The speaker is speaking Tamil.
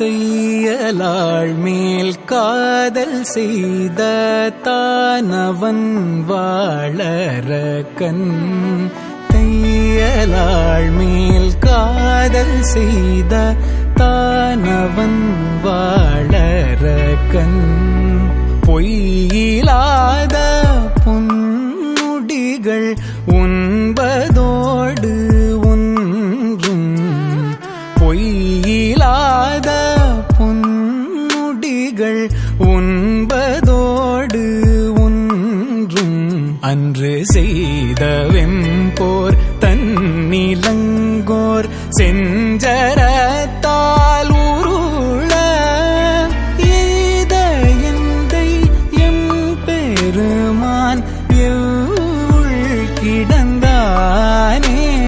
தையலாள் மேல் காதல் செய்த தானவன் வாழறக்கன். தையலாள் மேல் காதல் செய்த தானவன் வாழறக்கன். பொய்யிலாத பொன்னுடிகள் உண்பதோடு ஒன்றும். பொய்யிலாத பொன்னுடிகள் உண்பதோடு ஒன்றும். அன்று செய்த வெம்போர் தன்னிலங்கோர் சென்